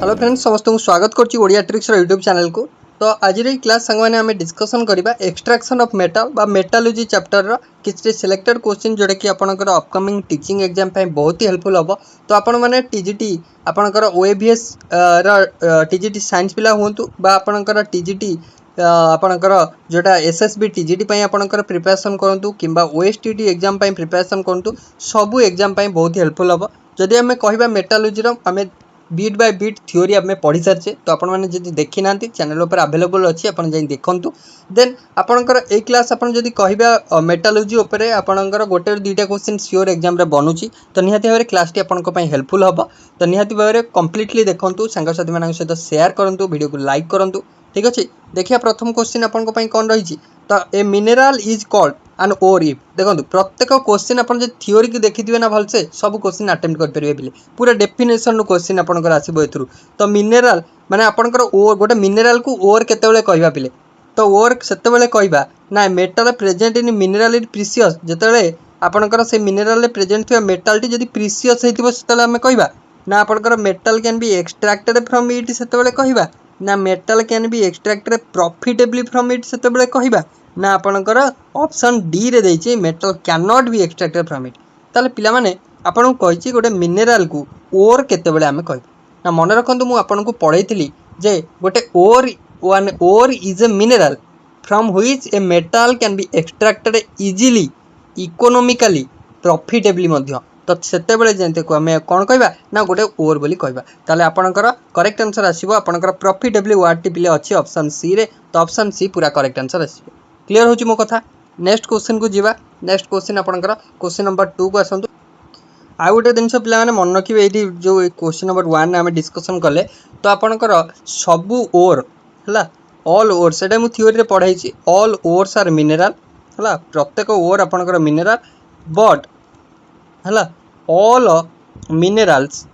Hello friends समस्त को स्वागत करछि ओडिया ट्रिक्स यूट्यूब चैनल को। तो आज क्लास सांग मैंने आम डिस्कसन करबा एक्सट्रैक्शन ऑफ मेटल बा मेटालॉजी चैप्टर रो किछि सिलेक्टेड क्वेश्चन जोडे कि आपनकर अपकमिंग टीचिंग एग्जाम पे बहुत ही हेल्पफुल हबो। तो आपण माने टीजीटी आपनकर ओएबीएस रो टीजीटी साइंस पिला होंतु बा आपनकर टीजीटी आपनकर जोटा एसएसबी टीजीटी पई आपनकर प्रिपरेशन करंतु किंबा ओएसटीटी एग्जाम पई प्रिपरेशन करंतु सबु एग्जाम पई बहुत ही हेल्पफुल हबो। जदि हमें कहबा मेटालॉजी रो हमें बीट बाय बीट थ्योरी आम पढ़ी सारी। तो आपण मैंने जब देखी ना चैनल पर अवेलेबल अच्छी आप देखूँ। देन आपणकर ए क्लास आप कह मेटालॉजी उपरे आपणकर गोटे दुईटा क्वेश्चन सियोर एग्जाम रे बनूची। तो निहाती भाव क्लास टी आपन हेल्पफुल हम। तो निहाती भाव कंप्लीटली देखूँ सांगसाथी मान सहित शेयर करूँ वीडियो को लाइक करूँ। ठीक अच्छे देखिए प्रथम क्वेश्चन आपन कौन रही। तो a mineral is called an ore if देखो प्रत्येक क्वेश्चन आप थ्योरी की देखी ना भलसे सब क्वेश्चन अटेम्प्ट करेंगे पूरा डेफिनेशन क्वेश्चन आपंकर आसो एथुरु। तो मिनेराल माने आपंकर ओर गोटे मिनेराल को ओर केतेबेले कहबा पिले। तो ओर सेतेबेले कहबा ना metal present in mineral is precious जेतेबेले आपंकर से मिनेराल प्रेजेंट थिबा मेटल टी जदी प्रीसियस हेतिबो सेतेबेले आमे कहबा ना आपंकर metal can be extracted from it सेतेबेले कहबा ना metal can be extracted profitably from it सेतेबेले कहबा ना आपणकर ऑप्शन डी रे देछि metal can not be extracted from it. ताले पिला माने आपन कहिछि गोटे मिनेराल को ओर केतेबेले आमे कहबा ना मन रखंतु मु आपन को पढैथिली जे गोटे ore one ore is a mineral from which a metal can be extracted easily economically profitably मध्य। तो सेतेबेले जेंते को आमे कोन कहबा ना गोटे ओर बोली कहबा। ताले आपनकर करेक्ट आंसर आसीबो आपनकर प्रॉफिटेबली वर्ड टी पिले अछि ऑप्शन सी रे। तो ऑप्शन सी पूरा करेक्ट आंसर आसीबो। क्लियर हो मो कथा। नेक्स्ट क्वेश्चन को जीवा। नेक्स्ट क्वेश्चन आपनकर क्वेश्चन नंबर 2 को आसंतु। आ गोटे जिन पे मन रखिए ये जो क्वेश्चन नंबर 1 आम डिस्कसन कले। तो आपनकर सबू ओर है ऑल ओर से थ्योरी पढ़ाई ऑल ओर्स आर मिनेराल है प्रत्येक ओर आपनकर मिनेराल बट है all minerals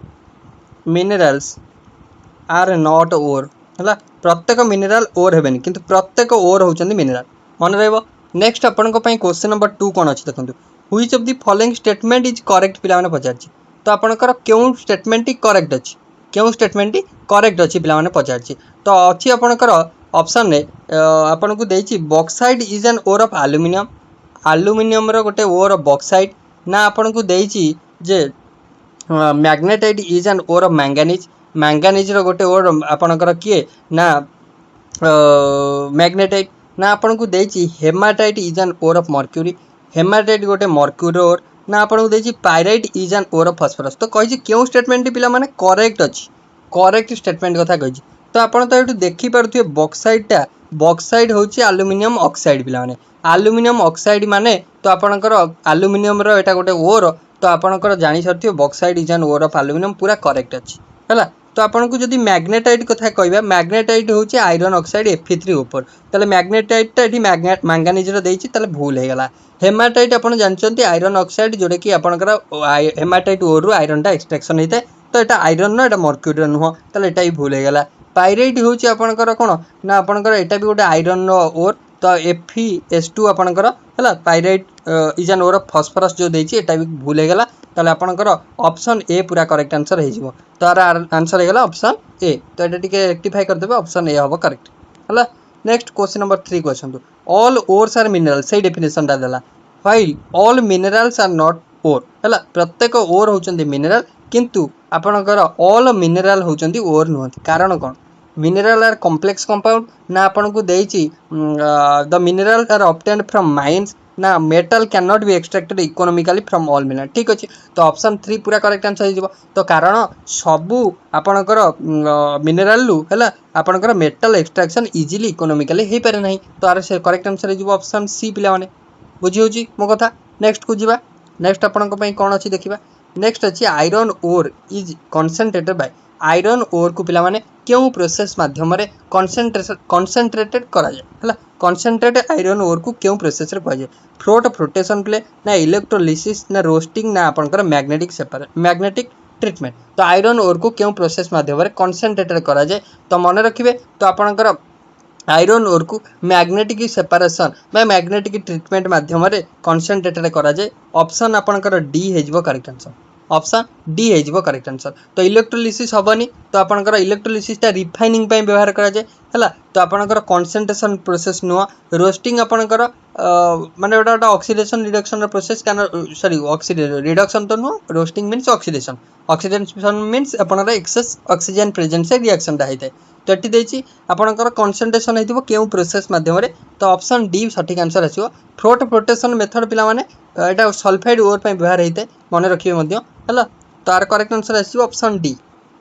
minerals are not ore है प्रत्येक मिनेराल ओर हेबेनी किंतु प्रत्येक ओर होचंदी मिनेराल मन रहिबो। नेक्स्ट आपन क्वेश्चन नंबर 2 कौन अच्छी देखो which of the following statement is correct पिला माने पचार। तो आपनकर क्यों स्टेटमेंट करेक्ट अच्छी क्यों स्टेटमेंट करेक्ट अच्छी पिला माने पचार। तो अच्छी आपनकर ऑप्शन ने आपन को देछि bauxite is an ore of aluminium aluminium रो गोटे ओर ऑफ बॉक्साइट ना आपन को देछि जे magnetite is an ore of manganese manganese रो गोटे ओर आपनकर किए ना मैग्नेटाइट ना आपन को देछि hematite is an ore of mercury hematite गोटे मर्क्यूरी ओर ना आपन को देछि pyrite is an ore of phosphorus. तो कहि क्यों स्टेटमेंट पिला माने करेक्ट अछि करेक्ट स्टेटमेंट कथा कहि। तो आपन तो एटु देखि पारुथिबे बॉक्साइट होछि एल्युमिनियम ऑक्साइड पिला माने एल्युमिनियम ऑक्साइड माने तो आपनकर एल्युमिनियम रो एटा गोटे ओर। तो आपनकर जानि सरथिबे bauxite is an ore of aluminium पूरा करेक्ट अछि हैला। तो आपन को जदि मैग्नेटाइट कथा कहबा मैग्नेटाइट होछि आयरन ऑक्साइड Fe3 ऊपर ताले मैग्नेटाइट एठी मैंगानीज रो देछि ताले भूल हे गला। हेमाटाइट आपन जानचंती आयरन ऑक्साइड जोडे कि आपनकर हेमाटाइट ओर रु आयरन टा एक्सट्रैक्शन हेते। तो एटा आयरन न एटा मर्क्यूरी रो नुह ताले एटा ही भूल हे गला। पायराइट होछि आपनकर कोन ना आपनकर एटा भी गोटे आयरन रो ओर। तो FeS2 आपनकर हैला pyrite is an ore of phosphorus जो देछि एटा भी भूल हे गला। ताले आपनकर ऑप्शन ए पूरा करेक्ट आंसर हे जिवो। तार आंसर हे गला ऑप्शन ए। तो एटा टिके रेक्टिफाई कर देबे ऑप्शन ए हबो करेक्ट हैला। नेक्स्ट क्वेश्चन नंबर 3 को आसंतु ऑल ओर्स आर मिनरल से डेफिनेशन दा देला while all minerals are not ore हैला प्रत्येक ओर होचंदी मिनरल किंतु आपनकर ऑल मिनरल होचंदी ओर नुहंती कारण कोन मिनरल आर कॉम्प्लेक्स कंपाउंड ना आपन को देछि the mineral are obtained from mines ना metal can not be extracted economically from all mineral. ठीक अछि तो ऑप्शन 3 पूरा करेक्ट आंसर हो तो कारण सबू आपनकर मिनरल लु हैला आपनकर मेटल एक्सट्रैक्शन इजीली इकोनॉमिकली हे पारे नहीं। तो आर से करेक्ट आंसर हो ऑप्शन सी पिला माने बुझी होची मो कथा। नेक्स्ट को जीवा। नेक्स्ट आपन को पई कोन अछि देखिबा। नेक्स्ट अछि iron ore is concentrated by iron ore को पिला माने क्यों प्रोसेस माध्यम रे कंसंट्रेटेड करा जाय हैला कंसंट्रेटेड आयरन ओर को क्यों प्रोसेस रे करा जाय फ्लोटेशन प्ले ना इलेक्ट्रोलिसिस ना रोस्टिंग ना आपनकर मैग्नेटिक ट्रीटमेंट। तो आयरन ओर को क्यों प्रोसेस माध्यम रे कंसंट्रेटेड करा जाय। तो मन रखिबे तो आपनकर आयरन ओर को मैग्नेटिक सेपरेशन बा मैग्नेटिक ट्रीटमेंट माध्यम रे कंसंट्रेटेड करा जाय ऑप्शन आपनकर डी हे जिवो करेक्ट आंसर ऑप्शन डी हो करेक्ट आंसर। तो इलेक्ट्रोलिसिस हेनी तो आपंकर इलेक्ट्रोलिसिसटा रिफाइनिंग व्यवहार कराए है तो आपंकर कनसेंट्रेशन प्रोसेस नुह रोस्टिंग आपंकर माने गोटे गोटे ऑक्सीडेशन रिडक्शन प्रोसेस कारण सॉरी रिडक्शन तो नुह roasting means oxidation oxidation means आपंकर एक्सेस ऑक्सीजन प्रेजेंस रिएक्शनटा होता है। तो ये आपंकर कनसेंट्रेशन हो क्यों प्रोसेस मध्यम तो ऑप्शन डी सठिक आंसर आसो। थ्रोट प्रोटेक्शन मेथड पिलाने यहाँ सल्फाइड ओर पर व्यवहार होता है मन रखिए है तो आर करेक्ट आंसर आसो ऑप्शन डी।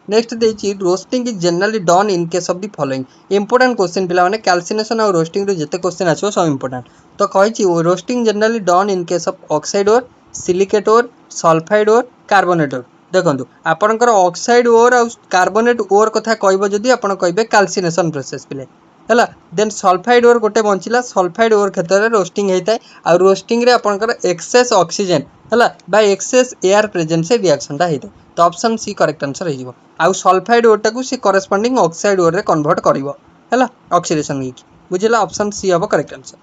नेक्स्ट देखिए roasting is generally done in case of the following important question पिलाने कैल्सिनेशन और रोस्टिंग जिते क्वेश्चन आसो सब इंपोर्टेंट तो कही roasting generally done in case of oxide ore silicate ore sulphide ore carbonate ore देखो आपणकर ऑक्साइड ओर आ कार्बोनेट ओर कथा कह जदि आप कहे कैल्सिनेशन प्रोसेस पिले है देन सल्फाइड ओर गोटे बंचला सल्फाइड ओर क्षेत्र में रोस्टिंग होता है आ रोस्टिंग रे आपणकर एक्सेस ऑक्सीजन है बाय एक्सेस एयर प्रेजेंस रिएक्शनटा होता है तो ऑप्शन सी करेक्ट आंसर हो आउ सल्फाइड ओरटा को सी करेस्पोंडिंग ऑक्साइड ओर रे कन्वर्ट कर ऑक्सीडेशन होगी बुझला ऑप्शन सी हम करेक्ट आंसर।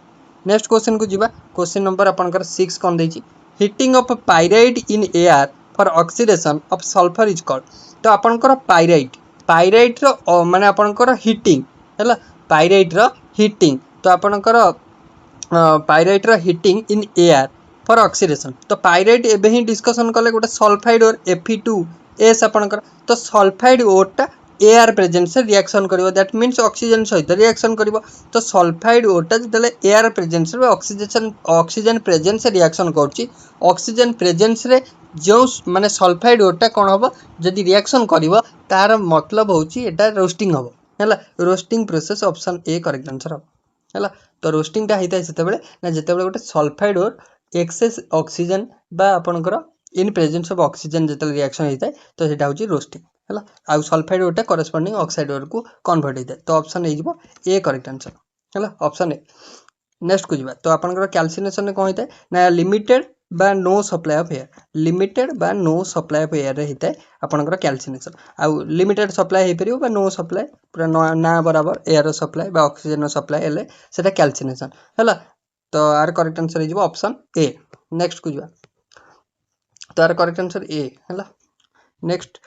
नेक्स्ट क्वेश्चन को जीवा क्वेश्चन नंबर आपंकर 6 कौन देछि heating of pyrite in air for oxidation of sulphur is called तो आपंकर पाइराइट रो माने आपंकर हीटिंग है पाइराइट रो हीटिंग तो आपंकर पाइराइट रो heating in air for oxidation तो पाइराइट एबे ही डिस्कशन कले गोटे सल्फाइड और Fe2S आपंकर तो सल्फाइड ओरटा एयर प्रेजेंस से रिएक्शन करिवो दैट मीन्स ऑक्सीजन सहित रिएक्शन करिवो तो सल्फाइड ओरटा जतले एयर प्रेजेंस रे ऑक्सीजन प्रेजेंस से रिएक्शन करछि ऑक्सीजन प्रेजेंस रे जो माने सल्फाइड ओरटा कोन हबो जदि रिएक्शन करिवो तार मतलब होछि एटा रोस्टिंग हबो है roasting process option A correct answer हम है तो रोस्टिंगटा होता है से ना जिते गोटे सल्फाइड ओर एक्सेस ऑक्सीजन बा आपणकर इन प्रेजेंस ऑफ ऑक्सीजन जो रिएक्शन होता है तो सेटा हूँ रोस्टिंग है आउ सल्फाइड ओरटा करेस्पोंडिंग ऑक्साइड ओर को कन्वर्ट होता है तो ऑप्शन हो ए करेक्ट आंसर है ऑप्शन ए। नेक्स्ट को जीवा तो आपंकर कैल्सिनेशन में कौन होता है ना लिमिटेड बा no supply of air limited बा नो सप्लाई ऑफ एयर होता है आपंकर कैल्सिनेशन आउ लिमिटेड सप्लाई हो पार बा नो सप्लाई पूरा ना बराबर एयर सप्लाई बा ऑक्सीजन सप्लाई हेले सेटा कैल्सिनेशन है तो आर करेक्ट आंसर हो ऑप्शन ए। नेक्स्ट को जीवा तो आर करेक्ट आंसर ए है। Next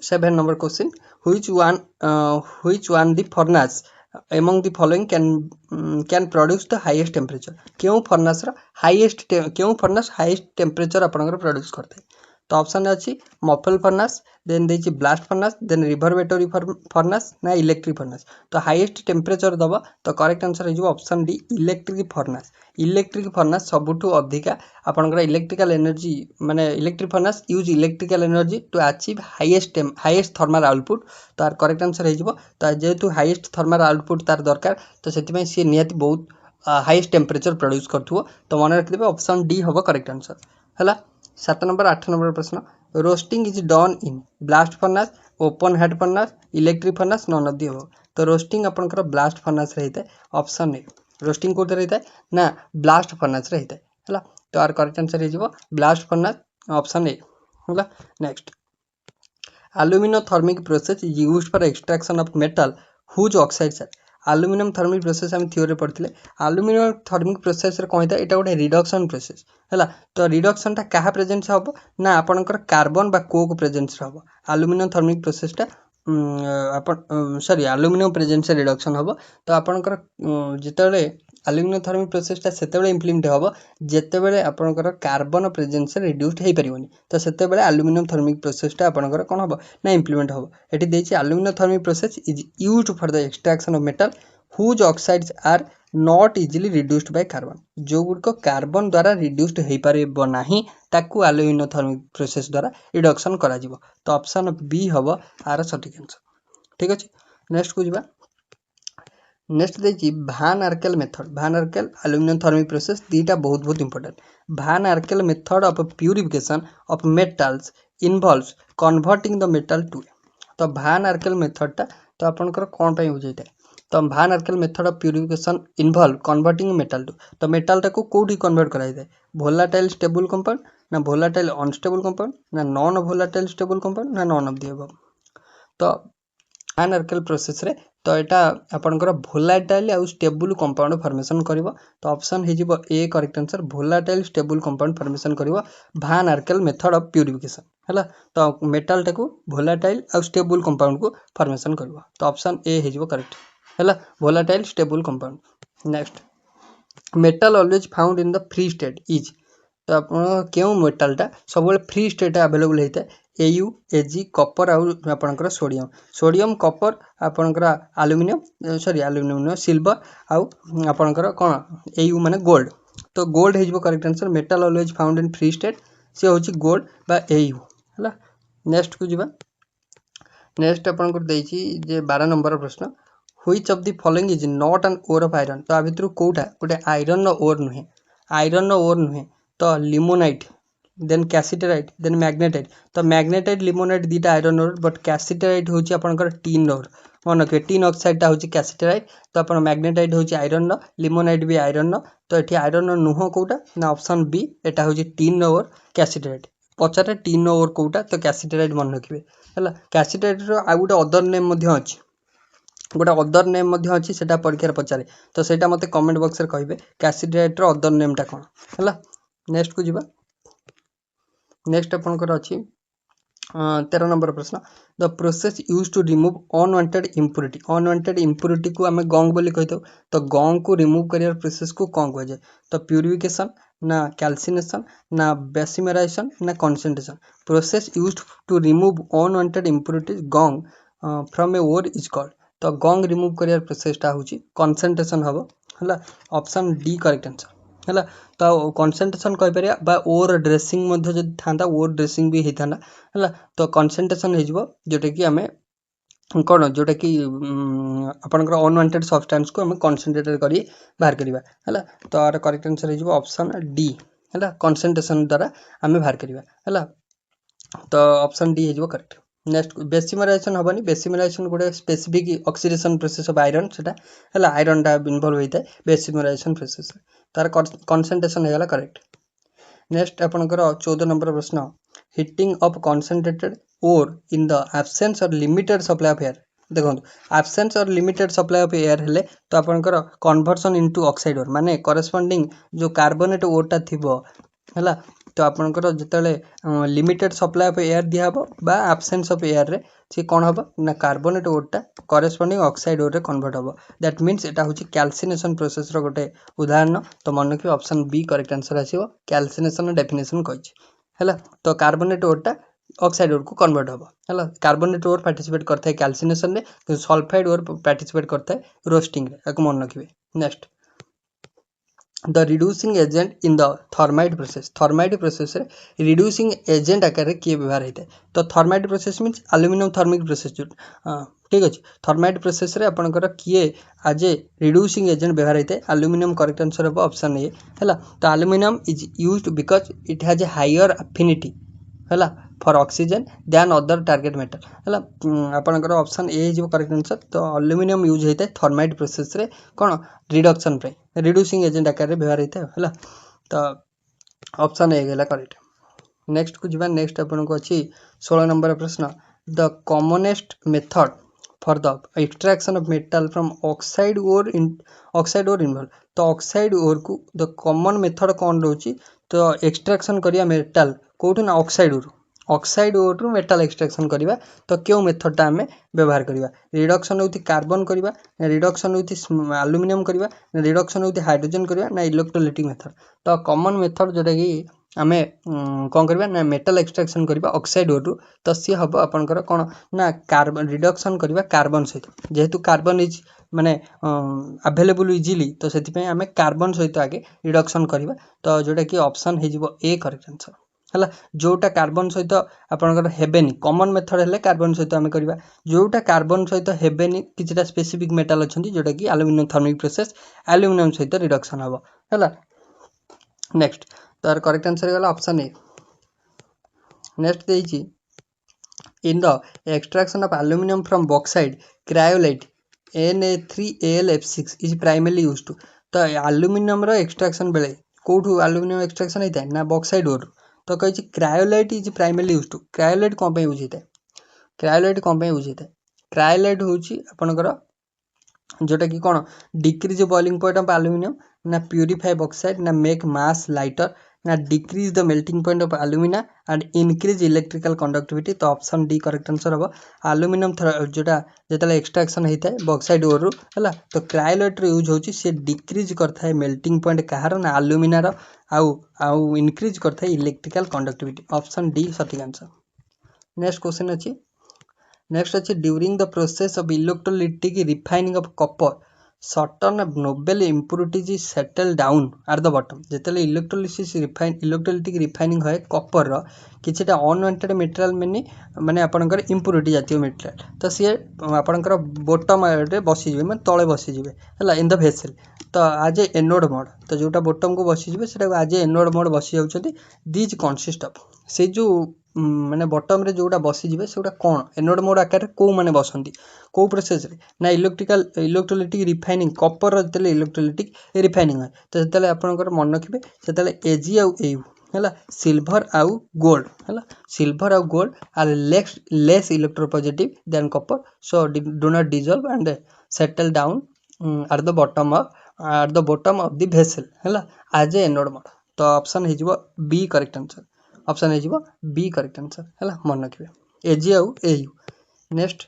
7 number question which one the furnace among the following can produce the highest temperature क्यों फर्नास हाईएस्ट टेम्परेचर आपंकर प्रोड्यूस करते तो ऑप्शन अच्छी मफल फर्नास देन देखिए blast furnace then reverberatory furnace ना electric furnace तो highest temperature दबा तो करेक्ट आंसर हो ऑप्शन डी इलेक्ट्रिक फर्नास सबुठू अधिका आपंकर इलेक्ट्रिकल एनर्जी माने electric furnace use electrical energy to achieve highest thermal output तो आर करेक्ट आंसर हो तो जेहेतु हाईएस्ट थर्माल आउटपुट तार दरकार तो से सी निहाती बहुत हाईएस्ट टेम्परेचर प्रोड्यूस करूँ तो मन रखिए ऑप्शन डी हम करेक्ट आंसर है। 7 नंबर 8 नंबर प्रश्न roasting is done in blast furnace open head furnace electric furnace none of the above तो रोस्टिंग आपंकर ब्लास्ट फर्नास रहता है ऑप्शन ए रोस्टिंग कौन रहता है ना ब्लास्ट फर्नास रहता है तो आर करेक्ट आंसर हो ब्लास्ट फर्नास ऑप्शन ए है। Next aluminum thermic process is used for extraction of metal whose oxides are aluminum thermic process आम थ्योरी पढ़ते aluminum thermic process कौन होता है यहाँ गोटे रिडक्शन प्रोसेस है तो रिडक्शनटा क्या प्रेजेंस हम ना आपंकर कार्बन बा कोक प्रेजेंस हम aluminum thermic processटा सॉरी aluminum प्रेजेंस रिडक्शन हम तो आपंकर जिते aluminum thermic प्रोसेसटा से इम्प्लीमेंट हम जिते आपंकर कार्बन प्रेजेंस रिड्यूस्ड हो पारनि तो से aluminum thermic प्रोसेसटा आपंकर कौन हम ना इम्प्लीमेंट हम ये देखिए aluminum thermic process is used for the extraction of metal whose oxides are not easily reduced by carbon जो गुड़िक कार्बन द्वारा रिड्यूस्ड हो पार ना ताकू aluminum thermic प्रोसेस द्वारा रिडक्शन करा तो ऑप्शन बी हम आर सठिक आंसर ठीक अच्छे। नेक्स्ट को जीवा नेक्स्ट देखिए भान आर्केल aluminum thermic process दीटा बहुत important van Arkel method of purification of metals involves converting the metal to तो भान आर्केल मेथडटा तो आपंकर कौन पे बुझाइए तो van Arkel method of purification involve converting metal to तो मेटलटा को कौटी कन्वर्ट कराई भोलाटाइल स्टेबल कंपाउंड ना भोलाटाइल अनस्टेबल कंपाउंड ना नॉन भोलाटाइल स्टेबल कंपाउंड ना नॉन ऑफ दी अबव तो भान आर्केल प्रोसेस रे तो यहाँ आपंकर भोलाटाइल आउ स्टेबल कंपाउंड फॉर्मेशन करिवो। तो ऑप्शन हे A correct answer volatile stable compound formation करिवो van Arkel method of purification है। तो मेटाल टाकू भोलाटाइल आउ स्टेबल कंपाउंड को फॉर्मेशन करिवो। तो ऑप्शन ए हे करेक्ट है volatile stable compound. Next metal always found in the free state is. तो आप क्यों मेटालटा सब फ्री स्टेट अवेलेबल होता है एयू एजी कपर आपर सोडियम सोडियम कपर आपणकर आलुमिनियम सॉरी आलुमिनियम सिल्वर आउ आपणकर कौन एयू माने गोल्ड। तो गोल्ड हो correct answer metal always found in free state सी हूँ गोल्ड बा एयू है। नेक्स्ट को जीवा नेक्स्ट आपंकर जे 12 नंबर प्रश्न which of the following is not an ore of iron. तो आ भितर कोटा गोटे आयरन ओर नुहे आयरन ओर नुहे तो लिमोनाइट देन कैसिटराइट देन मैग्नेटाइट। तो मैग्नेटाइट लिमोनाइट दुटा आयरन ओर बट कैसिटराइट हूँ आपंकर टीन ओर मन रखिए टीन ऑक्साइड हूँ कैसिटराइट। तो आप मैग्नेटाइट हूँ आयरन लिमोनाइट भी आयरन। तो ये आयरन नुह कोटा ना ऑप्शन बी एटा हूँ टीन ओर कैसिटराइट पचारे टीन ओर कोटा तो कैसिटराइट मन रखिए है। कैसिटराइट आ गोटे अदर नेम अच्छी गोटे अदर नेम अच्छी से परीक्षा पचारे तो सहीटा मत कमेंट बॉक्स में कहे कैसिटराइट अदर नेमटा कौन है। नेक्स्ट को जीवा नेक्स्ट आपंकर अच्छी 13 नंबर प्रश्न the process use to remove unwanted impurity को आम गंग बोली कही तो गंग को रिमूव कर प्रोसेस को कौन कह जाए। तो प्यूरिफिकेशन ना कैल्सिनेशन ना बेसिमराइजेशन ना concentration. Process use to remove unwanted impurities gangue from a ore is called. तो गंग रिमूव कर प्रोसेसटा हूँ कंसंट्रेशन हम है। ऑप्शन डी करेक्ट आंसर है। तो कंसंट्रेशन कहीपर बा ओर ड्रेसिंग था ओर ड्रेसिंग भी होता है। तो कंसंट्रेशन हो जोटा कि आम कौन जोटा कि आपंकर अनवांटेड सब्सटेंस को आम कंसंट्रेटेड कर बाहर करवा है। तो यार करेक्ट आंसर हो ऑप्शन डी है कंसंट्रेशन द्वारा आम बाहर करवा है। तो ऑप्शन डी हो करेक्ट। नेक्स्ट बेसिमराइजेशन हेनी बेसिमराइजेशन गोटे specific oxidation process of iron से आयरन टा इनवॉल्व होता है बेसिमराइजेशन प्रोसेस तार कंसंट्रेशन होगा करेक्ट। नेक्स्ट आपंकर 14 नंबर प्रश्न heating of concentrated ore in the absence और लिमिटेड सप्लाई ऑफ एयर। देखो एब्सेंस और लिमिटेड सप्लाई ऑफ एयर हेले तो आपंकर कन्वर्सन इनटू ऑक्साइड ओर माने करस्पॉन्डिंग जो कार्बोनेट ओरटा थिबो है। तो आपंकर जिते लिमिटेड सप्लाई ऑफ एयर दिहब बा एब्सेंस ऑफ एयर रे सी कौन हम ना कार्बोनेट ओरटा करस्पॉन्डिंग ऑक्साइड ओर रे कन्वर्ट हम दैट मीन्स एटा हूँ कैल्सिनेशन प्रोसेस रो गोटे उदाहरण। तो मन रखिए ऑप्शन बी करेक्ट आंसर आसो कैल्सिनेशन डेफिनेशन कही है। तो कार्बोनेट ओरटा ऑक्साइड ओर को कन्वर्ट हम है। कार्बोनेट ओर पार्टिसिपेट करता है कैल्सिनेशन में सल्फाइड ओर पार्टिसिपेट करता है रोस्टिंग मन रखिए। Next the reducing agent in the thermite process रे रिड्यूसिंग एजेंट आकार किए व्यवहार होता है। तो thermite process means aluminium thermic process जो ठीक अच्छे थर्माइट प्रोसेस रे आपंकर किए आज ए रिड्यूसिंग एजेंट व्यवहार होता है आलुमिनियम करेक्ट आंसर हम ऑप्शन ए है। तो aluminium is used because it has a higher affinity है for oxygen than other target metal है। आपंकर ऑप्शन ए हो करेक्ट आंसर। तो आलुमिनियम यूज होता है थर्माइट प्रोसेस रे कौन रिडक्शन रिड्यूसिंग एजेंट आकार व्यवहार होता है। तो ऑप्शन ए गला करेक्ट। नेक्स्ट को जीवा नेक्स्ट आपको अच्छी 16 नंबर प्रश्न the commonest method for the extraction of metal from oxide ore involve. तो ऑक्साइड ओर को द कॉमन मेथड कौन रोचे। तो एक्सट्रैक्शन करिया मेटल कौटू ना ऑक्साइड ओर मेटल एक्सट्रैक्शन करिया तो क्यों मेथडटा आम व्यवहार करवा रिडक्शन होती कार्बन करवा रिडक्शन होती आलुमिनियम करवा रिडक्शन होती हाइड्रोजन करवा ना इलेक्ट्रोलाइटिक मेथड। तो कॉमन मेथड जोटा कि आम कौन करवा ना मेटल एक्सट्रैक्शन करवा ऑक्साइड ओर तो सी हम आपंकर कौन ना कार्बन रिडक्शन करवा कार्बन सहित जेहेतु कार्बन इज माने अवेलेबल इजिली तो से आम कार्बन सहित आगे रिडक्शन करवा। तो जोटा कि ऑप्शन हो ए करेक्ट आंसर है। जोटा कार्बन सहित आपंकर हेबेनी कॉमन मेथड है कार्बन सहित आम करवा जोटा कार्बन सहित हेबेनी किछिटा स्पेसिफिक मेटल अच्छा जोटा कि आलुमिनियम थर्मिक प्रोसेस आलुमिनियम सहित रिडक्शन हम है। नेक्स्ट तो करेक्ट आंसर गला ऑप्शन ए। नेक्स्ट देइछि in the extraction of aluminum from bauxite cryolite Na3Al(F6) is primarily used to. तो aluminum रो एक्सट्रैक्शन बेले कोठू aluminum एक्सट्रैक्शन होता है ना बॉक्साइड ओर तो कही cryolite is primarily used to. Cryolite कौन पे यूज होता है क्रायोलाइट कौन पे यूज होता है क्रायोलाइट होची आपनकर जोटा कि कौन decrease boiling point of aluminium ना प्यूरिफाई बॉक्साइट ना मेक मास लाइटर ना decrease the melting point of alumina and increase electrical conductivity. तो ऑप्शन डी करेक्ट आंसर हम एल्यूमिनियम जोटा जिते एक्सट्राक्शन होता है बॉक्साइट ओर रु है। तो क्रायोलाइट यूज होची से डिक्रीज करता मेल्टिंग पॉइंट कहार ना एल्यूमिनार आउ इंक्रीज करता इलेक्ट्रिकल कंडक्टिविटी। ऑप्शन डी सठिक आंसर। नेक्स्ट क्वेश्चन अच्छी नेक्स्ट अच्छे during the process of electrolytic refining of copper certain Nobel impurities settle down at the bottom. जिते इलेक्ट्रोलिटिक रिफाइनिंग है कॉपर किछटा अनवांटेड मेटेरियल माने आपनकर इम्प्यूरिटी जातीय material तो सी आपनकर बॉटम रे बसीजे मैं तले बसीजे है इन द भेसेल। तो आज ए एनोड मोड तो जोटा बॉटम को बसीजे से आज एनोड मोड बसी जाउछंती दीज कनसिस्ट ऑफ से जो माने बॉटम रे जोटा बसीजे से कौन एनोड मोड आकार कौ माने बसंती कौ प्रोसेस रे ना इलेक्ट्रोलिटिक रिफाइनिंग कॉपर जिते इलेक्ट्रोलिटिक रिफाइनिंग है। तो जिते आपंकर मन रखिए से एजी आउ एयू है सिल्भर आउ गोल्ड है सिल्भर आउ gold are less electropositive than copper so do not dissolve and settle down at the bottom of the vessel है आज ए एनोड मोड। तो ऑप्शन हो बी करेक्ट आंसर। ऑप्शन हो B correct answer है मन रखिए Ag आउ Au. Next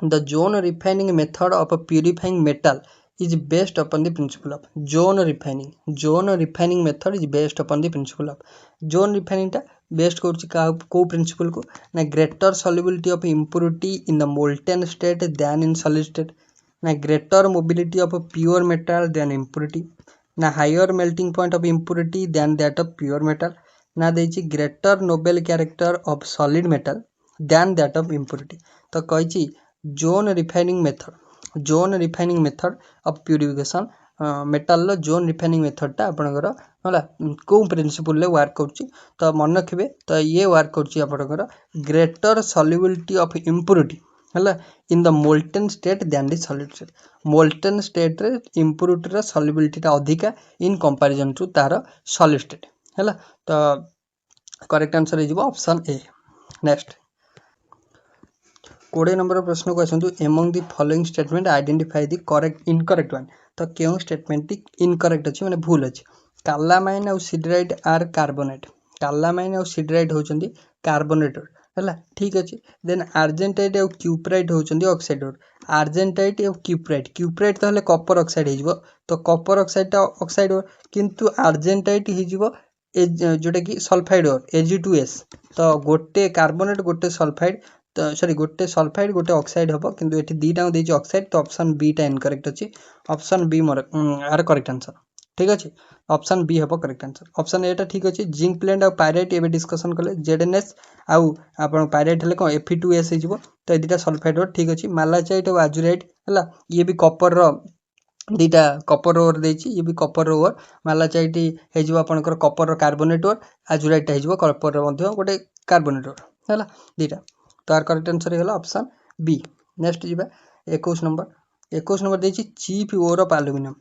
the zone refining method of purifying metal is based upon the principle of zone refining method is based upon the principle of zone refining टा best को principal को ना greater solubility of impurity in the molten state than in solid state ना greater mobility of pure metal than impurity ना higher melting point of impurity than that of pure metal ना देछि greater noble character of solid metal than that of impurity। तो कही zone refining method of purification metal zone refining method टा आपनकर होला को principal work करुच्ची। तो मन रखिए तो ये वर्क करुच्ची आपनकर ग्रेटर सॉल्युबिलिटी ऑफ इम्प्यूरिटी है in the molten state than the solid state. Molten state रे इम्प्यूरिटी रा सॉल्युबिलिटी टा अधिका इन कंपैरिजन टू तार सॉलिड स्टेट है। तो करेक्ट आंसर हो ऑप्शन ए। नेक्स्ट 20 नंबर प्रश्न को आसतु among the following statement identify the correct incorrect one. तो क्यों स्टेटमेंट इनकरेक्ट अच्छी माने भूल अच्छी कालामाइन आउ सिडराइड आर कार्बोनेट कालामाइन आउ सिडराइड होचंदी कार्बोनेटर है ठीक अच्छे। देन आर्जेंटाइट आउ क्यूप्राइट होचंदी ऑक्साइड आर्जेंटाइट आउ क्यूप्राइट तो हेले कॉपर ऑक्साइड हो तो कॉपर ऑक्साइड ऑक्साइड किंतु आर्जेंटाइट हो जोटा कि सल्फाइड Ag2S। तो गोटे कार्बोनेट गोटे सल्फाइड तो सॉरी गोटे सल्फाइड गोटे ऑक्साइड हम किंतु ये दीटा देछि ऑक्साइड। तो ऑप्शन बी टा इनकरेक्ट अच्छी ऑप्शन बी मोर आर करेक्ट आंसर ठीक अच्छे। ऑप्शन बी हम करेक्ट आंसर। ऑप्शन ए टा ठीक अच्छे जिंक प्लेंट आउ पायराइट एबे डिस्कशन कले ZnS आउ आपन पायराइट हेले कोन Fe2S हो तो ये दीटा सल्फाइड ठीक अच्छे। मालाचाइट और आजुराइट है ये भी कॉपर रो दीटा कॉपर ओर देछि ये भी कॉपर ओर मालाचाइट हेजिबो आपनकर कॉपर कार्बोनेट ओर आजुराइट हेजिबो कॉपर रो मध्ये गोटे कार्बोनेट ओर है दीटा। तो आर करेक्ट आंसर है ऑप्शन बी। नेक्स्ट जी 21 नंबर देछि chief ore of aluminium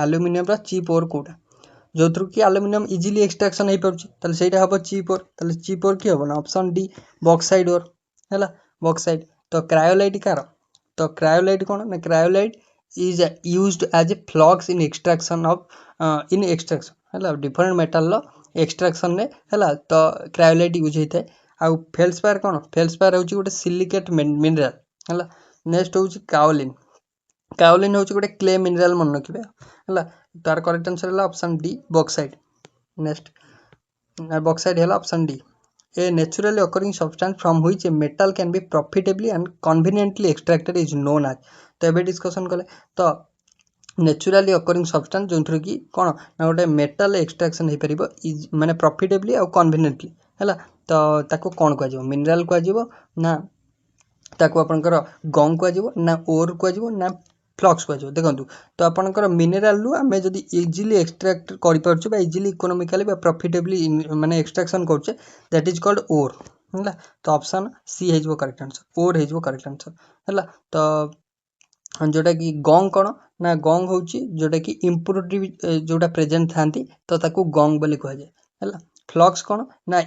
aluminium रा चीफ ओर कोटा जो थ्रू कि एल्यूमिनियम इजीली एक्सट्रैक्शन हो पारुछि तले सेटा हबो चीफ ओर तले चीफ ओर कि हबो ना ऑप्शन डी बॉक्साइड ओर है बॉक्साइड। तो क्रायोलाइट कार तो क्रायोलाइट कोन ना cryolite is used as a flux in extraction of है डिफरेंट मेटल लो एक्सट्रैक्शन ने है तो क्रायोलाइट यूज होता है। आउ फेल्सपायर कौन फेल्सपायर हूँ गोटे सिलिकेट मिनराल है। नेक्स्ट हूँ काओलिन हूँ गोटे क्ले मिनराल मन रखिए है। तार करेक्ट आंसर है option D bauxite. Next bauxite है option D a naturally occurring substance from which a metal can be profitably and conveniently extracted is known as. तो ये डिस्कशन कले तो नेचुराली अकरिंग सब्सटेंस जो थ्रू कि कौन ना गोटे मेटल एक्सट्रैक्शन हो पार इज माने प्रॉफिटेबली आउ कन्वीनियंटली है। तो ताको कौन कह मिनराल कह ना ताको आपनकर गंग कह ना ओर कह ना फ्लक्स कह देखो। तो आपनकर मिनराल रु आम जब इजिली एक्सट्रैक्ट कर इजिली इकोनोमिकली प्रॉफिटेबली माने एक्सट्रैक्शन करुचे दैट इज कॉल्ड ओर है। तो ऑप्शन सी हो करेक्ट आंसर ओर हो करेक्ट आंसर है। तो जोटा कि गंग कौन ना गंग हूँ जोटा कि इम्प्यूरिटी जोटा प्रेजेंट था तो ताकू गंग बोली कहुए है। फ्लक्स कौन ना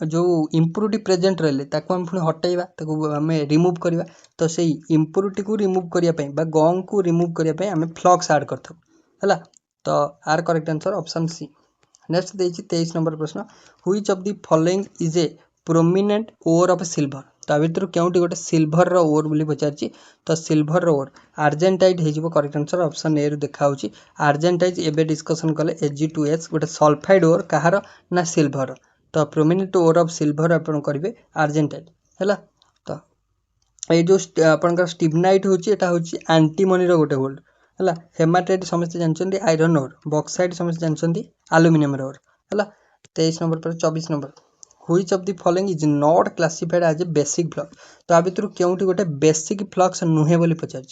जो इम्प्युरिटी प्रेजेंट रहिले ताको हम पुणी हटाइबा ताको आम रिमूव करवा तो से इम्प्युरिटी को रिमूव करने गंग को रिमूव करने आम फ्लक्स आड कर तो आर correct answer option C. Next देखिए 23 नंबर प्रश्न which of the following is a prominent ore of silver तो भितर क्योंटी गोटे सिल्वर ओर बोली पचार तो सिल्वर ओर आर्जेंटाइट हो करेक्ट आंसर ऑप्शन ए रु देखा आर्जेंटाइट एबे डिस्कशन कले Ag2S गोटे सल्फाइड ओर कहार ना सिल्वर तो प्रोमिनेंट ओर ऑफ सिल्वर आपण करेंगे आर्जेंटाइट है तो ये जो आपंकर स्टिबनाइट होची एंटीमनी गोटे गोल्ड है हेमाटाइट समस्त जानते आयरन ओर बक्साइड समस्त जानते आलुमिनियम ओर है 23 नंबर पर 24 नंबर which of the following is not classified as a basic flux तो आ भितर क्योंटी गोटे बेसिक फ्लक्स नुहे बोली पचार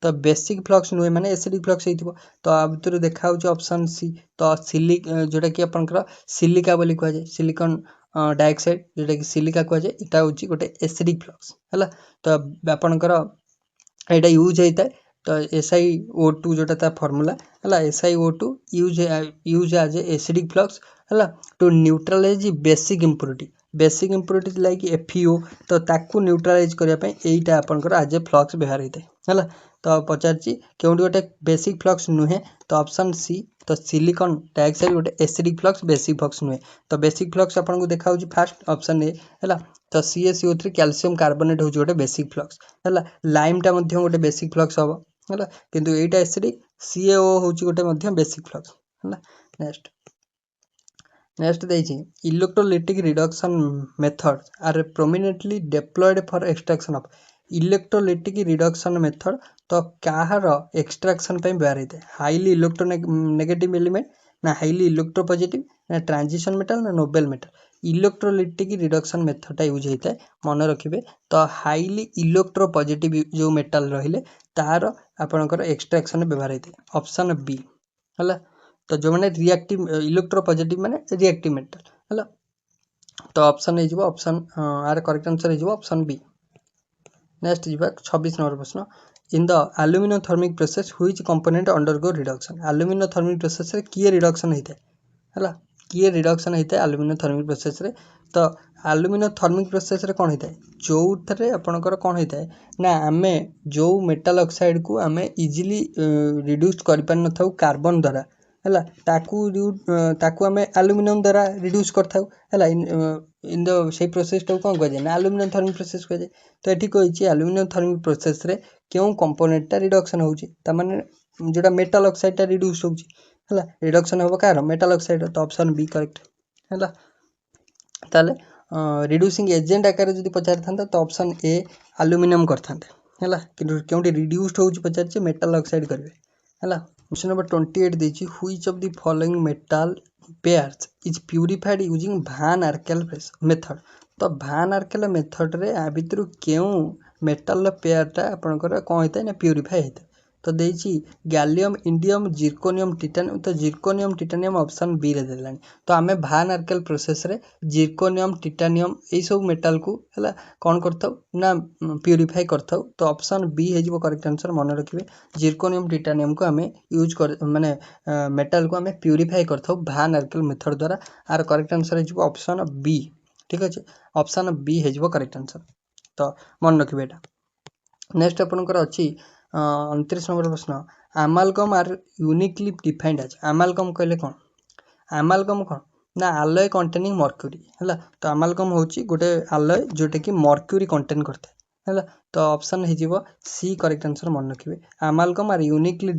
तो बेसिक फ्लक्स नुहे माने एसिडिक फ्लक्स हो तो आ भितर देखा ऑप्शन सी तो सिलिक जोटा कि आपंकर सिलिका बोली कहुए सिलिकन डाइऑक्साइड जोटा कि सिलिका कहुए यहाँ हूँ गोटे एसिडिक फ्लक्स है तो आपणकर यहाँ यूज होता है तो SiO2 जोटा ता फॉर्मूला है SiO2 use as acidic flux है to neutralise basic impurity like FeO तो ताकू न्यूट्रलाइज करने यहीटा आपंकर एज ए फ्लक्स व्यवहार होता है तो पचार क्योंटी गोटे बेसिक फ्लक्स नुहे तो ऑप्शन सी तो सिलिकन डाइऑक्साइड गोटे एसिडिक फ्लक्स बेसिक फ्लक्स नुहे तो बेसिक फ्लक्स आपको देखा फास्ट ऑप्शन ए है तो CaCO3 कैल्शियम कार्बोनेट हूँ गोटे बेसिक फ्लक्स है लाइमटा गोटे बेसिक फ्लक्स हम है किंतु एटा एसिडिक CaO हूँ गोटे बेसिक फ्लक्स है नेक्स्ट देखिए electrolytic reduction method are prominently deployed for extraction of electrolytic reduction method तो कହାର एक्सट्रैक्शन पे व्यवहार होता है हाईली इलेक्ट्रोनेगेटिव एलिमेंट ना हाईली इलेक्ट्रोपॉजिटिव ना ट्रांजिशन मेटल ना नोबेल मेटल इलेक्ट्रोलिटिक रिडक्शन मेथडटा यूज होता है मन रखिए तो हाईली इलेक्ट्रोपॉजिटिव जो मेटल रहिले तार आपणकर एक्सट्रैक्शन व्यवहार होता है ऑप्शन बी है तो जो मैंने रिएक्टिव इलेक्ट्रोपॉजिटिव माने रिएक्टिव मेटल है तो ऑप्शन हो ऑप्शन आर करेक्ट आंसर हो ऑप्शन बी। नेक्स्ट जी 26 नंबर प्रश्न in the aluminium thermic process which component undergo reduction aluminium thermic process रे किए रिडक्शन होता है किए रिडक्शन होता है एल्युमिनियम थर्मिक प्रोसेस रे तो एल्युमिनियम थर्मिक प्रोसेस रे कौन होता है जो थे आपणकर कौन होता है ना आम जो मेटाल ऑक्साइड को आम इजिली रिड्यूस कर पारि न थाउ कार्बन द्वारा है ताकू आम एल्युमिनियम द्वारा रिड्यूस कर इन द से प्रोसेस टाइम कौन कहुए ना एल्युमिनियम थर्मिक प्रोसेस कहुए तो ये कही एल्युमिनियम थर्मिक प्रोसेस रे क्यों कंपोनेंटा रिडक्शन होने जोटा मेटाल ऑक्साइड रिड्यूस होगा रिडक्शन हम कार मेटाल ऑक्साइड तो ऑप्शन बी करेक्ट है ताले रिड्यूसिंग एजेंट आकार जो पचार था तो ऑप्शन ए एल्युमिनियम करते है क्योंकि रिड्यूस्ड हो पचार मेटाल ऑक्साइड करेंगे है क्वेश्चन नंबर 28 देछि which of the following metal pairs is purified using van Arkel method तो भान आर्केल मेथड रे आ भितर क्यों मेटल पेयरटा आपनकर कौन होता है ना प्यूरिफाई होता है तो देछि गैलियम इंडियम जिरकोनियम टिटानियम तो जिरकोनियम टिटानियम ऑप्शन बी रे देलानी तो आमे भान आर्केल प्रोसेस रे जिरकोनियम टिटानियम ए सब मेटल को है कौन करता ना प्यूरिफाई करता तो ऑप्शन बी हो करेक्ट आंसर मन रखिए जिरकोनियम टिटानियम को आम यूज कर माने मेटल को आम प्यूरिफाई करता भान आर्केल मेथड द्वारा आर करेक्ट आंसर हो ऑप्शन बी ठीक अच्छे ऑप्शन बी हो करेक्ट आंसर तो मन रखिए यहाँ नेक्स्ट आपंकर अच्छी 29 नंबर प्रश्न आमालगम आर यूनिकली डिफाइंड एज आमालगम कहले कौन आमालगम कौन ना आलय कंटेनिंग मर्क्यूरी है तो आमालगम हूँ गोटे आलय जोटा कि मर्क्यूरी कंटेन करते है तो ऑप्शन हो सी करेक्ट आंसर मन रखिए amalgam are uniquely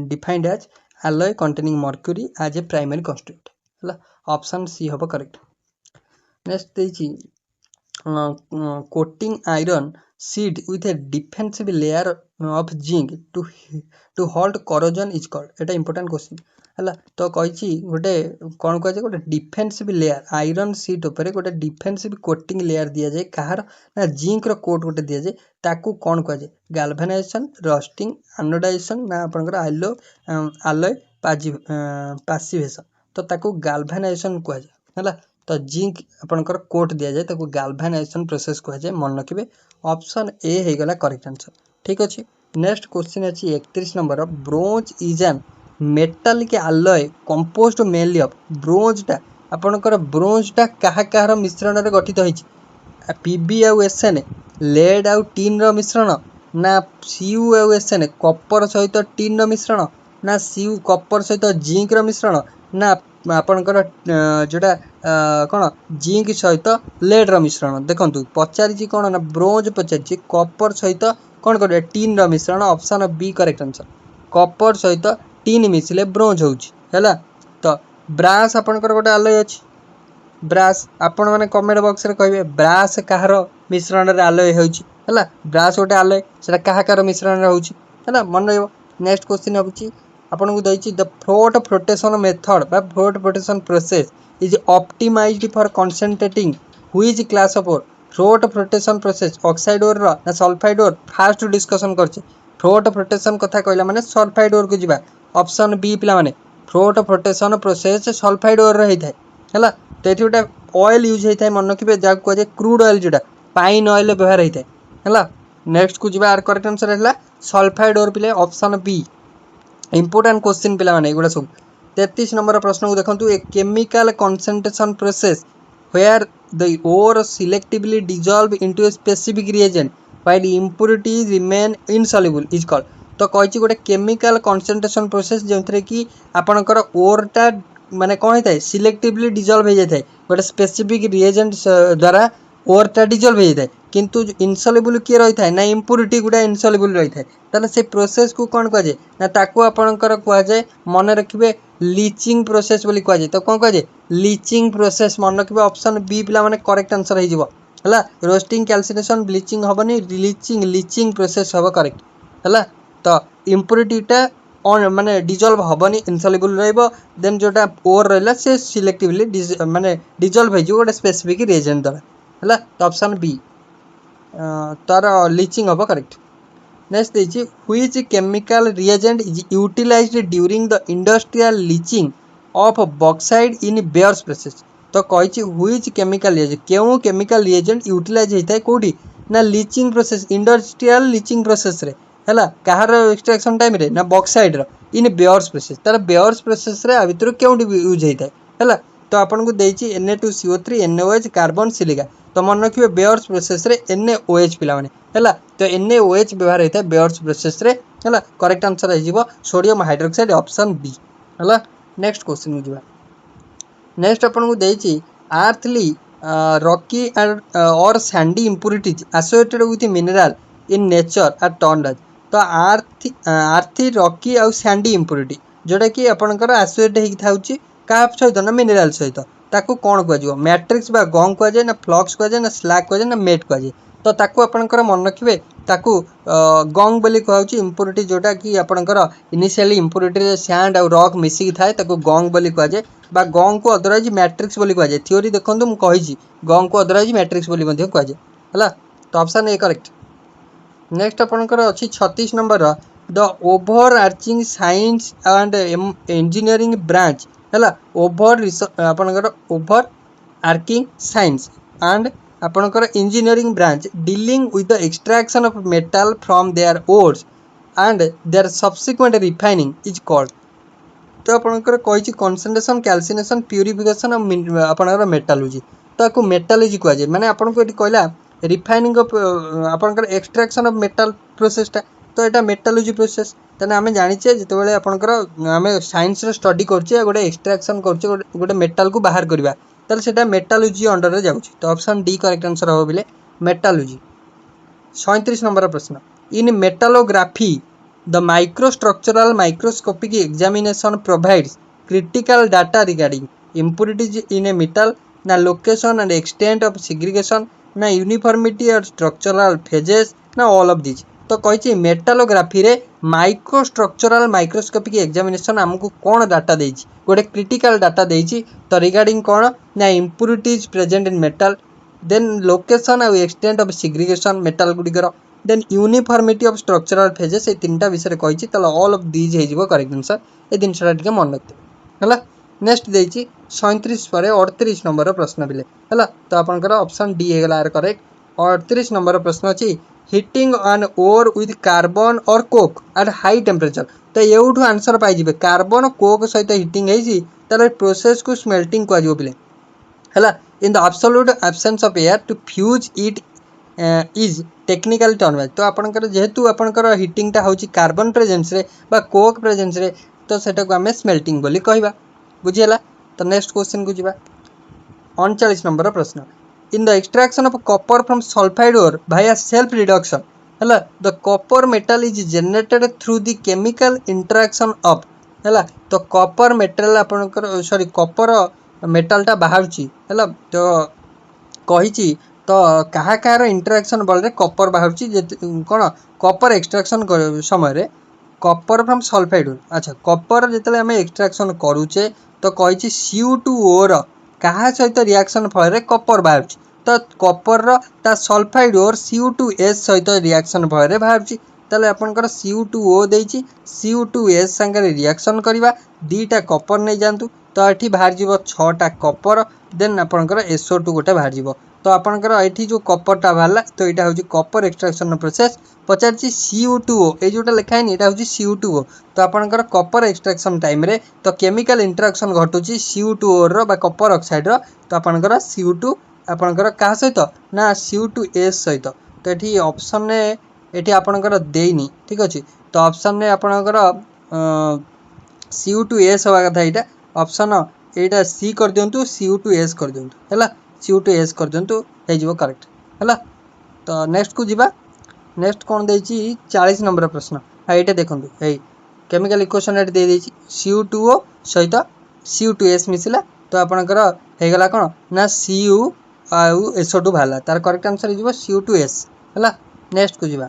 defined as alloy containing mercury as a primary constituent है ऑप्शन सी हम करेक्ट नेक्स्ट देखिए coating iron sheet with a defensive layer of zinc to hold corrosion is called एटा important question है तो कही गोटे कौन कहुए गोटे डिफेंसिव लेयर आयरन सीट उपर गोटे डिफेंसिव कोटिंग लेयर दि जाए कहार ना जिंक रो कोट गोटे दि जाए ताकू कौन कहुए गाल्भानाइजेशन रस्टिंग एनोडाइजेशन ना आपनकर आलय पासिवेशन तो ताकू गाल्भानाइजेशन कहुए है तो जिंक आपनकर कोट दि जाए ताकू गाल्भानाइजेशन प्रोसेस कहुए मन रखिए ऑप्शन ए होगला करेक्ट आंसर ठीक अच्छे नेक्स्ट क्वेश्चन अच्छी 31 number bronze is an metallic आलय कंपोज्ड मेनली ऑफ ब्रोंजटा आपणकर ब्रोंजटा क्या कହାର मिश्रण रे गठित होइछि पीबी आउ एसएन लेड आउ टीन रो मिश्रण ना सीयू आउ एसएन कपर सहित टीन रो मिश्रण ना सीयू कपर सहित जिंक रो मिश्रण ना आपणकर जोटा कौन जिंक सहित लेड रो मिश्रण देखंतु पचारि कौन ना ब्रोंज पचारि कपर सहित कौन कर टीन रो मिश्रण option B correct answer Kapoor सहित टीन मिसले ब्रोंज होउछि हैला तो ब्रास आपणकर गोटे आलय अछि ब्रास आपण माने कमेंट बॉक्स रे कहबे ब्रास कहार मिश्रण रे आलय होउछि हैला ब्रास गोटे आलय सेटा कहा कार मिश्रण रे होउछि हैला मन रहइबो नेक्स्ट क्वेश्चन होउछि आपण को दैछि द फ्लोट फ्लोटेशन मेथड बा float flotation process is optimised for concentrating which class of ore float flotation process oxide ore ना सल्फाइड ओर फास्ट डिस्कशन करछि फ्लोट फ्लोटेशन कथा कहला माने सल्फाइड ओर को जिबा ऑप्शन बी पिला माने float flotation process sulphide ore रही थाए हैला तो ये गोटे ऑयल यूज होता है मन रखिए जहाँ कहुए क्रूड ऑयल जोटा पाइन ऑयल व्यवहार होता है नेक्स्ट को जी आर करेक्ट आंसर है सल्फाइड ओर पिले ऑप्शन बी इंपोर्टेंट क्वेश्चन पिला माने एगुड़ा सब 33 नंबर प्रश्न को देखो a chemical concentration process where the ore selectively dissolve into a specific reagent while impurities remain insoluble is called तो कही गोटे केमिकल कंसंट्रेशन प्रोसेस जो कि आपणकर ओरटा माने कौन होता है सिलेक्टिवली डिजल्व हो जाए गोटे स्पेसिफिक रिएजेंट द्वारा ओरटा डिजल्व हो जाए किंतु इनसल्युबल किए रही है ना इंप्यूरिटी गुड़ा इनसल्युबल रही है ताले से प्रोसेस को कौन कहुए ना ताकू आपणकर कहुए मन रखिए लीचिंग प्रोसेस बोली कहुए तो कौन कहुए लीचिंग प्रोसेस मन रखिए ऑप्शन बी पिला माने करेक्ट आंसर हो है रोस्टिंग कैल्सिनेशन ब्लीचिंग हेनी लीचिंग लीचिंग प्रोसेस हम करेक्ट है तो इंप्यूरिटीटा माने डिजल्व हेनी इनसल्युबल रहिबो देन जोटा ओर रहा से सिलेक्टिवली माने डिजल्व हो गोटे स्पेसिफिक रिएजेंट द्वारा है तो ऑप्शन बी तार लीचिंग हम करेक्ट नेक्स्ट देखिए which chemical reagent is utilized during the industrial leaching of bauxite in Bayer's process तो कही व्हिच केमिकल रिएजेंट क्यों केमिकल रिएजेंट यूटिलाइज होता है कौटी ना leaching process industrial leaching process रे है कहार एक्सट्रैक्शन टाइम रे ना बॉक्साइड रो इन बेयर्स प्रोसेस तार बेयर्स प्रोसेस रे भितर क्यों यूज होता है तो आपन को देछि Na2CO3 NaOH कार्बन सिलिका तो मन रखिए बेयर्स प्रोसेस रे NaOH पिला माने है तो NaOH व्यवहार होता है बेयर्स प्रोसेस रे है करेक्ट आंसर हो सोडियम हाइड्रोक्साइड ऑप्शन बी है नेक्स्ट क्वेश्चन को जीवा नेक्स्ट आपन को देछि आर्थली रॉकी और sandy impurities associated with mineral in nature are termed as तो आर्थी रॉकी आउ सैंडी इंप्यूरिटी जोटा कि आपणकर एसोसिएट होई थाउची का सहित ना मिनरल सहित ताकू कौन कह मैट्रिक्स बा गंग कहुए ना फ्लक्स कहुए ना स्लैग कहुए ना मेट कहुए तो ताकू आपणकर मन रखिए ताकू गंग बोली कहूँ इंप्यूरिटी जोटा कि आपणकर इनिशियली इंप्यूरिटी सैंड और रॉक मिसिकी थाए ताकू गंग बोली कहुए बा गंग को अदरवाइज मैट्रिक्स बोली कहुए थ्योरी देखो मुझे कही गंग को अदरवाइज मैट्रिक्स बोली कहुए है तो ऑप्शन ए करेक्ट नेक्स्ट आपणकर अच्छी 36 नंबर the overarching science and engineering branch है ओभर आपणकर ओभर आर्किंग साइंस एंड आपणकर engineering branch dealing with the extraction of metal from their ores and their subsequent refining is called तो आपणकर कही concentration calcination purification आपणकर metallurgy तो आपको metallurgy कहुए माने आपको ये कहला रिफाइनिंग ऑफ आपणकर एक्सट्रैक्शन ऑफ मेटल प्रोसेसटा तो यहाँ मेटालर्जी प्रोसेस तेना आम जाचे जो आपणकर आम साइंस स्टडी करछे गोटे एक्सट्रैक्शन करछे गोटे मेटाल को बाहर करवा ताले सेटा मेटालर्जी अंडर रे जाउछि तो ऑप्शन डी करेक्ट आंसर हो बोले मेटालर्जी 37 नंबर प्रश्न in metallography the microstructural microscopic examination provides critical data regarding impurities in a metal ना location and extent of segregation ना यूनिफॉर्मिटी और स्ट्रक्चरल फेजेस ना ऑल ऑफ दिस तो कही metallography रे माइक्रोस्ट्रक्चरल माइक्रोस्कोपिक एग्जामिनेशन आमको कौन डाटा देछि गोटे क्रिटिकल डाटा देछि तो रिगार्डिंग कौन ना impurities present in metal then location और एक्सटेंट ऑफ सिग्रीगेशन मेटल गुडिकर then uniformity of structural phases ये तीनटा विषय कही ऑल ऑफ दीज हो करेक्ट आंसर ये जिनसा टे मन रखते है नेक्स्ट देछि 37 पर 38 नंबर प्रश्न बिले है तो आपनकर ऑप्शन डी है यार करेक्ट 38 नंबर प्रश्न अच्छी heating an ore with carbon और कोक एट हाई टेम्परेचर तो एवठू आंसर पाइबे कार्बन कोक सहित हिटिंग है प्रोसेस को स्मेल्टिंग कह पे है in the absolute absence of air to fuse it is technical term तो आपंकर जेहेतु आपंकर हिटिंगटा हूँ कार्बन प्रेजेंस रे बा कोक प्रेजेंस रे तो सेटा को आम स्मेल्टिंग बोली कहवा बुझीगला। तो नेक्स्ट क्वेश्चन को जीवा 39 नंबर प्रश्न in the extraction of copper from sulphide ore via self reduction है the copper metal is generated through the chemical interaction of है तो कॉपर मेटल आपंकर सॉरी कॉपर मेटालटा बाहर है तो कही तो क्या कह इंटरेक्शन बल कपर बाहर कौन कपर एक्सट्राक्शन समय कपर फ्रॉम सल्फाइड अच्छा कपर जिते आम एक्सट्राक्शन करुचे तो कही CO2 क्या सहित रिएक्शन फल कपर बाहर तो कपर ता सल्फाइड ओर CO2S सहित रिएक्शन फल बाहर ताले आपनकर CO2O देछि CO2S संगे रिएक्शन करवा दीटा कपर नहीं जातु तो ये बाहर जीव 6टा कपर देन आपनकर SO2 गोटे बाहर जीव तो आपनकर ये जो कपरटा बाहर तो यहाँ हूँ कपर एक्सट्राक्शन प्रोसेस पचार CO2O ये जोटा लिखाई यहाँ हूँ CO2O तो आपनकर कपर एक्सट्राक्शन टाइम रे तो केमिकल इंटरेक्शन घटू CO2O रो बा कपर ऑक्साइड रो तो आपनकर CO2 आपनकर क्या सहित ना CO2S सहित तो ये ऑप्शन ने ये आपनकर देनी ठीक अच्छे तो ऑप्शन ने आपनकर CO2S हवा कथा यहाँ ऑप्शन यहाँ सी कर दिंतु CO2S कर दिंतु है CO2S कर दिंतु हो करेक्ट है। तो नेक्स्ट को जीवा नेक्स्ट कौन दे 40 नंबर प्रश्न हाँ ये देखो ये केमिकल इक्वेशन ये दे CO2O सहित CO2S मिसला तो आपनकर होगला कौन ना Cu आउ SO2 बाहर तार करेक्ट आंसर हो CO2S है। नेक्स्ट को जीवा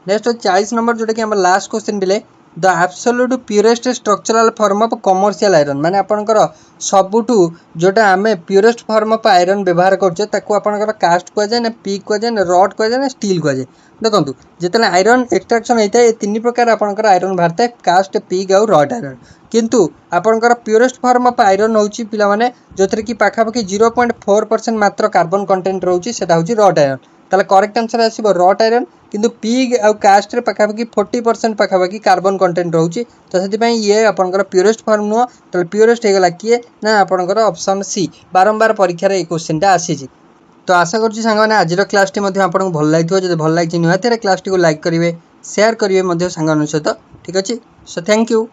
नेक्स्ट 40 नंबर जोटा कि लास्ट क्वेश्चन दिले the absolute purest structural form of commercial iron माने आपनकर सबुठू जोटा आम प्योरेस्ट फॉर्म ऑफ आयरन व्यवहार करछे ताको आपनकर कास्ट कह जाए ना पिग कह जाए ना रड कह जाए ना स्टील कह जाए देखो जितने आयरन एक्सट्राक्शन होता है ये 3 प्रकार आपनकर आयरन बाहर था कास्ट पिग और रड आयरन किंतु आपनकर प्योरेस्ट फॉर्म ऑफ आयरन होची पिला माने जोथरे कि पाखापाखि 0.4% मात्र कार्बन कंटेंट रोची सेटा होची रड आयरन ताले करेक्ट आंसर आसीबो रड आयरन किंतु पिग आउ कास्ट रे पाखापाखि 40% पाखापाखि कार्बन कंटेंट रोची तो से ये आपनकर प्योरेस्ट फॉर्म नुह तो प्योरेस्ट होगला किए ना आपनकर ऑप्शन सी बारंबार परीक्षा रे क्वेश्चनटा आसी तो आशा करुँच सांग आज क्लास टी आपको भल लगी जो भल लगी निहत क्लास टी को लाइक करेंगे शेयर करेंगे सांग सहित ठीक अच्छे सो थैंक यू।